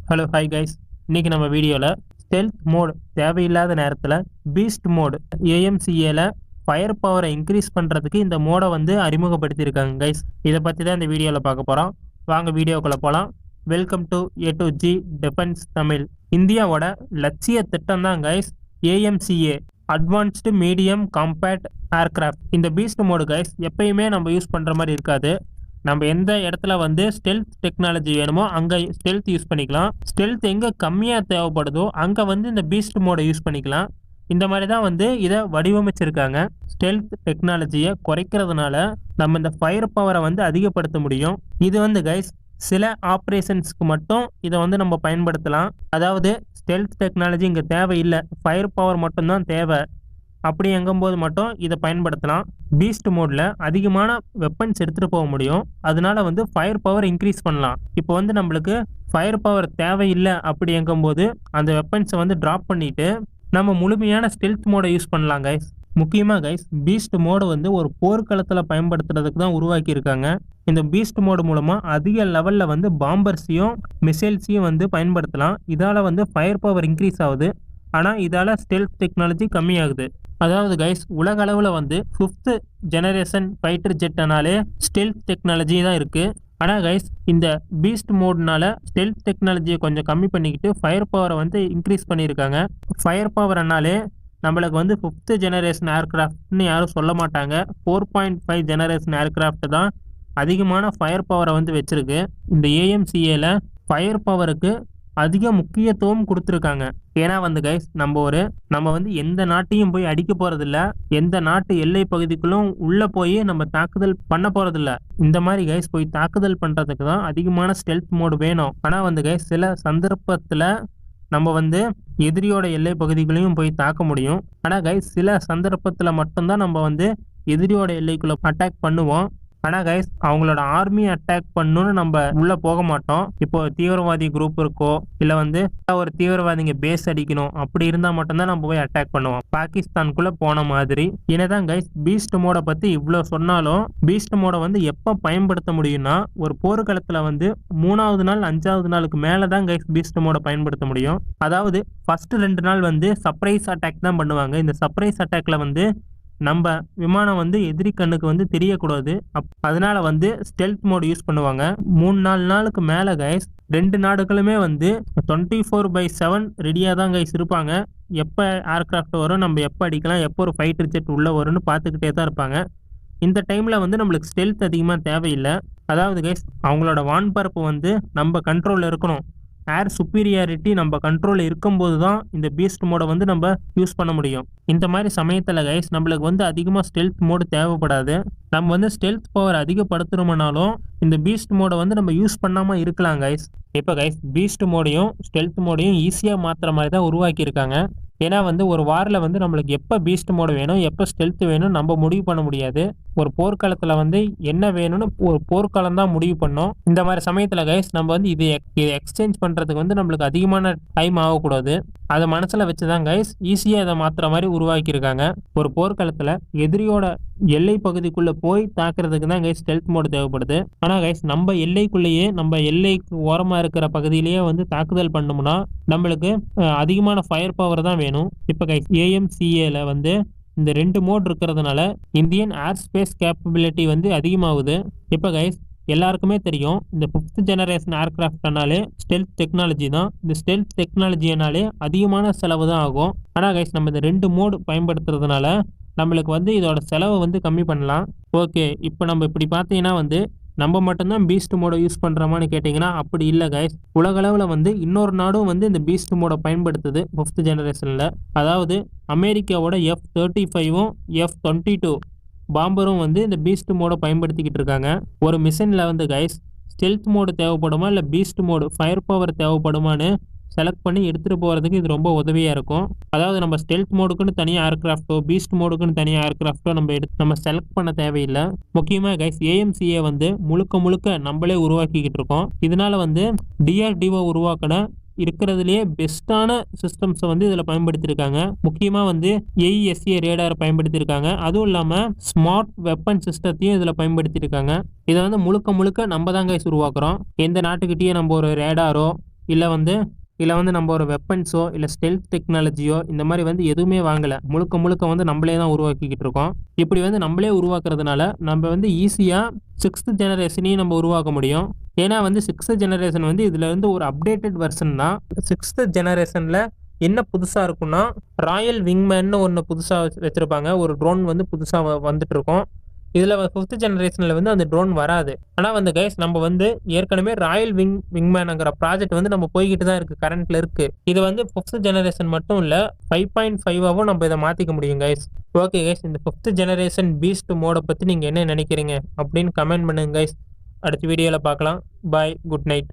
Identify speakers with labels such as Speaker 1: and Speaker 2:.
Speaker 1: Hello hi guys. இன்றைக்கி நம்ம வீடியோவில் ஸ்டெல்த் மோட் தேவையில்லாத நேரத்தில் பீஸ்ட் மோடு ஏஎம்சிஏல ஃபயர் பவரை இன்க்ரீஸ் பண்ணுறதுக்கு இந்த மோடை வந்து அறிமுகப்படுத்தியிருக்காங்க கைஸ். இதை பற்றி தான் இந்த வீடியோவில் பார்க்க போகிறோம். வாங்க வீடியோக்குள்ளே போகலாம். Welcome to A to G defence Tamil. இந்தியாவோட லட்சிய திட்டம் தான் guys AMCA, advanced medium compact aircraft. இந்த பீஸ்ட் மோடு கைஸ் எப்பயுமே நம்ம யூஸ் பண்ணுற மாதிரி இருக்காது. நம்ம எந்த இடத்துல வந்து ஸ்டெல்த் டெக்னாலஜி வேணுமோ அங்கே ஸ்டெல்த் யூஸ் பண்ணிக்கலாம். ஸ்டெல்த் எங்கே கம்மியாக தேவைப்படுதோ அங்கே வந்து இந்த பீஸ்ட் மோடை யூஸ் பண்ணிக்கலாம். இந்த மாதிரி தான் வந்து இதை வடிவமைச்சிருக்காங்க. ஸ்டெல்த் டெக்னாலஜியை குறைக்கிறதுனால நம்ம இந்த ஃபயர் பவரை வந்து அதிகப்படுத்த முடியும். இது வந்து கைஸ் சில ஆப்ரேஷன்ஸ்க்கு மட்டும் இதை வந்து நம்ம பயன்படுத்தலாம். அதாவது ஸ்டெல்த் டெக்னாலஜி இங்கே தேவையில்லை, ஃபயர் பவர் மட்டும்தான் தேவை, அப்படி எங்கும்போது மட்டும் இதை பயன்படுத்தலாம். பீஸ்ட் மோடில் அதிகமான வெப்பன்ஸ் எடுத்துகிட்டு போக முடியும். அதனால வந்து ஃபயர் பவர் இன்க்ரீஸ் பண்ணலாம். இப்போ வந்து நம்மளுக்கு ஃபயர் பவர் தேவையில்லை அப்படி எங்கும்போது அந்த வெப்பன்ஸை வந்து ட்ராப் பண்ணிவிட்டு நம்ம முழுமையான ஸ்டெல்த் மோடை யூஸ் பண்ணலாம் கைஸ். முக்கியமாக கைஸ் பீஸ்ட் மோடு வந்து ஒரு போர்க்களத்தில் பயன்படுத்துறதுக்கு தான் உருவாக்கியிருக்காங்க. இந்த பீஸ்ட் மோடு மூலமாக அதிக லெவலில் வந்து பாம்பர்ஸையும் மிசைல்ஸையும் வந்து பயன்படுத்தலாம். இதால் வந்து ஃபயர் பவர் இன்க்ரீஸ் ஆகுது, ஆனால் இதால் ஸ்டெல்த் டெக்னாலஜி கம்மியாகுது. அதாவது கைஸ் உலக அளவில் வந்து 5th ஜெனரேஷன் ஃபைட்டர் ஜெட்னாலே ஸ்டெல்த் டெக்னாலஜி தான் இருக்குது. ஆனால் கைஸ் இந்த பீஸ்ட் மோட்னால ஸ்டெல்த் டெக்னாலஜியை கொஞ்சம் கம்மி பண்ணிக்கிட்டு ஃபயர் பவரை வந்து இன்க்ரீஸ் பண்ணியிருக்காங்க. ஃபயர் பவர்னாலே நம்மளுக்கு வந்து 5th ஜெனரேஷன் ஏர்கிராஃப்ட்னு யாரும் சொல்ல மாட்டாங்க. 4.5 ஜெனரேஷன் ஏர்கிராஃப்ட் தான் அதிகமான ஃபயர் பவரை வந்து வச்சுருக்கு. இந்த ஏஎம்சிஏல ஃபயர் பவருக்கு அதிக முக்கியத்துவம் கொடுத்துருக்காங்க. ஏன்னா வந்து கைஸ் நம்ம வந்து எந்த நாட்டையும் போய் அடிக்க போகிறதில்ல, எந்த நாட்டு எல்லை பகுதிக்குள்ளும் உள்ளே போய் நம்ம தாக்குதல் பண்ண போகிறதில்ல. இந்த மாதிரி கைஸ் போய் தாக்குதல் பண்ணுறதுக்கு தான் அதிகமான ஸ்டெல்த் மோடு வேணும். ஆனால் வந்து கைஸ் சில சந்தர்ப்பத்தில் நம்ம வந்து எதிரியோட எல்லை பகுதிகளையும் போய் தாக்க முடியும். ஆனால் கைஸ் சில சந்தர்ப்பத்தில் மட்டும்தான் நம்ம வந்து எதிரியோட எல்லைக்குள்ளே அட்டாக் பண்ணுவோம். ஆனால் கைஸ் அவங்களோட ஆர்மி அட்டாக் பண்ணணும்னு நம்ம உள்ளே போக மாட்டோம். இப்போ தீவிரவாதி குரூப் இருக்கோ இல்லை வந்து ஒரு தீவிரவாதிங்க பேஸ் அடிக்கணும் அப்படி இருந்தால் மட்டும்தான் நம்ம போய் அட்டாக் பண்ணுவோம், பாகிஸ்தானுக்குள்ளே போன மாதிரி. என்னதான் கைஸ் பீஸ்ட் மோடை பற்றி இவ்வளோ சொன்னாலும் பீஸ்ட் மோடை வந்து எப்போ பயன்படுத்த முடியும்னா ஒரு போர்க்களத்தில் வந்து 3வது நாள் 5வது நாளுக்கு மேலே தான் கைஸ் பீஸ்ட் மோடை பயன்படுத்த முடியும். அதாவது ஃபர்ஸ்ட் 2 நாள் வந்து சர்ப்ரைஸ் அட்டாக் தான் பண்ணுவாங்க. இந்த சர்ப்ரைஸ் அட்டாக்ல வந்து நம்ம விமானம் வந்து எதிரி கண்ணுக்கு வந்து தெரியக்கூடாது. அதனால வந்து ஸ்டெல்த் மோடு யூஸ் பண்ணுவாங்க. 3-4 நாளுக்கு மேலே கைஸ் 2 நாடுகளுமே வந்து 24/7 ரெடியாக தான் கைஸ் இருப்பாங்க. எப்போ ஏர்கிராஃப்ட் வரும், நம்ம எப்போ அடிக்கலாம், எப்போ ஒரு ஃபைட்டர் ஜெட் உள்ளே வரும்னு பார்த்துக்கிட்டே தான் இருப்பாங்க. இந்த டைமில் வந்து நம்மளுக்கு ஸ்டெல்த் அதிகமாக தேவையில்லை. அதாவது கைஸ் அவங்களோட வான்பரப்பு வந்து நம்ம கண்ட்ரோலில் இருக்கணும். ஏர் சுப்பீரியாரிட்டி நம்ம கண்ட்ரோலில் இருக்கும்போது தான் இந்த பீஸ்ட் மோடை வந்து நம்ம யூஸ் பண்ண முடியும். இந்த மாதிரி சமயத்தில் கைஸ் நம்மளுக்கு வந்து அதிகமாக ஸ்டெல்த் மோடு தேவைப்படாது. நம்ம வந்து ஸ்டெல்த் பவர் அதிகப்படுத்தணும்னாலும் இந்த பீஸ்ட் மோடை வந்து நம்ம யூஸ் பண்ணாமல் இருக்கலாம் கைஸ். இப்போ கைஸ் பீஸ்ட் மோடையும் ஸ்டெல்த் மோடையும் ஈஸியாக மாற்றுற மாதிரி தான் உருவாக்கியிருக்காங்க. ஏன்னா வந்து ஒரு வாரில் வந்து நம்மளுக்கு எப்போ பீஸ்ட் மோடு வேணும், எப்போ ஸ்டெல்த் வேணும் நம்ம முடிவு பண்ண முடியாது. ஒரு போர்க்களத்தில் வந்து என்ன வேணும்னு ஒரு போர்க்களம் தான் முடிவு பண்ணோம். இந்த மாதிரி சமயத்தில் கைஸ் நம்ம வந்து இதை எக்ஸ்சேஞ்ச் பண்ணுறதுக்கு வந்து நம்மளுக்கு அதிகமான டைம் ஆகக்கூடாது. அதை மனசில் வச்சு தான் கைஸ் ஈஸியாக இதை மாற்றுற மாதிரி உருவாக்கியிருக்காங்க. ஒரு போர்க்களத்தில் எதிரியோட எல்லை பகுதிக்குள்ளே போய் தாக்குறதுக்கு தான் கைஸ் ஸ்டெல்த் மோடு தேவைப்படுது. ஆனால் கைஸ் நம்ம எல்லைக்குள்ளேயே நம்ம எல்லைக்கு ஓரமாக இருக்கிற பகுதியிலேயே வந்து தாக்குதல் பண்ணோம்னா நம்மளுக்கு அதிகமான ஃபயர் பவர் தான் வேணும். இப்போ கைஸ் ஏஎம்சிஏல வந்து இந்த 2 மோட் இருக்கிறதுனால இந்தியன் ஏர் ஸ்பேஸ் கேப்பபிலிட்டி வந்து அதிகமாகுது. இப்போ கைஸ் எல்லாருக்குமே தெரியும் இந்த 5th ஜெனரேஷன் ஏர்கிராஃப்ட்னாலே ஸ்டெல்த் டெக்னாலஜி தான். இந்த ஸ்டெல்த் டெக்னாலஜினாலே அதிகமான செலவு தான் ஆகும். ஆனால் கைஸ் நம்ம இந்த 2 மோடு பயன்படுத்துறதுனால நம்மளுக்கு வந்து இதோட செலவை வந்து கம்மி பண்ணலாம். ஓகே, இப்போ நம்ம இப்படி பார்த்தீங்கன்னா வந்து நம்ம மட்டும்தான் பீஸ்ட் மோடை யூஸ் பண்ணுறோமான்னு கேட்டிங்கன்னா அப்படி இல்லை கைஸ். உலகளவில் வந்து இன்னொரு நாடும் வந்து இந்த பீஸ்ட் மோடை பயன்படுத்துது 5th ஜெனரேஷனில். அதாவது அமெரிக்காவோட F-35ம் F-22 பாம்பரும் வந்து இந்த பீஸ்ட் மோடை பயன்படுத்திக்கிட்டு இருக்காங்க. ஒரு மிஷனில் வந்து கைஸ் ஸ்டெல்த் மோடு தேவைப்படுமா இல்லை பீஸ்ட் மோடு ஃபயர் பவர் தேவைப்படுமான்னு செலக்ட் பண்ணி எடுத்துகிட்டு போகிறதுக்கு இது ரொம்ப உதவியாக இருக்கும். அதாவது நம்ம ஸ்டெல்த் மோடுக்குன்னு தனியாக ஏர்கிராஃப்டோ பீஸ்ட் மோடுக்குன்னு தனியாக ஏர்கிராஃப்டோ நம்ம செலக்ட் பண்ண தேவையில்லை. முக்கியமாக கைஸ் ஏஎம்சிஏ வந்து முழுக்க நம்மளே உருவாக்கிக்கிட்டு இருக்கோம். இதனால வந்து DRDO உருவாக்கின இருக்கிறதுலேயே பெஸ்ட்டான சிஸ்டம்ஸை வந்து இதில் பயன்படுத்தியிருக்காங்க. முக்கியமாக வந்து AESA ரேடாரை பயன்படுத்தியிருக்காங்க. அதுவும் இல்லாமல் ஸ்மார்ட் வெப்பன் சிஸ்டத்தையும் இதில் பயன்படுத்தியிருக்காங்க. இதை வந்து முழுக்க நம்ம தான் கைஸ் உருவாக்குறோம். எந்த நாட்டுக்கிட்டேயே நம்ம ஒரு ரேடாரோ இல்லை வந்து நம்ம ஒரு வெப்பன்ஸோ இல்லை ஸ்டெல்த் டெக்னாலஜியோ இந்த மாதிரி வந்து எதுவுமே வாங்கலை. முழுக்க முழுக்க வந்து நம்மளே தான் உருவாக்கிக்கிட்டு இருக்கோம். இப்படி வந்து நம்மளே உருவாக்குறதுனால நம்ம வந்து ஈஸியாக 6th ஜெனரேஷனையும் நம்ம உருவாக்க முடியும். ஏன்னா வந்து 6th ஜெனரேஷன் வந்து இதில் வந்து ஒரு அப்டேட்டட் வெர்ஷன் தான். 6th ஜெனரேஷனில் என்ன புதுசாக இருக்குன்னா, ராயல் விங்மேன்னு ஒன்று புதுசாக வச்சுருப்பாங்க. ஒரு ட்ரோன் வந்து புதுசாக வந்துட்டு இருக்கும். இதில் 5th ஜெனரேஷனில் வந்து அந்த ட்ரோன் வராது. ஆனால் வந்து கைஸ் நம்ம வந்து ஏற்கனவே ராயல் விங்மேனுங்கிற ப்ராஜெக்ட் வந்து நம்ம போய்கிட்டு தான் இருக்குது, கரண்ட்டில் இருக்குது. இது வந்து 5th ஜெனரேஷன் மட்டும் இல்லை, 5.5ஆகவும் நம்ம இதை மாற்றிக்க முடியும் கைஸ். ஓகே கைஸ், இந்த 5th ஜெனரேஷன் பீஸ்ட் மோடை பற்றி நீங்கள் என்ன நினைக்கிறீங்க அப்படின்னு கமெண்ட் பண்ணுங்க கைஸ். அடுத்த வீடியோவில் பார்க்கலாம். பாய், குட் நைட்.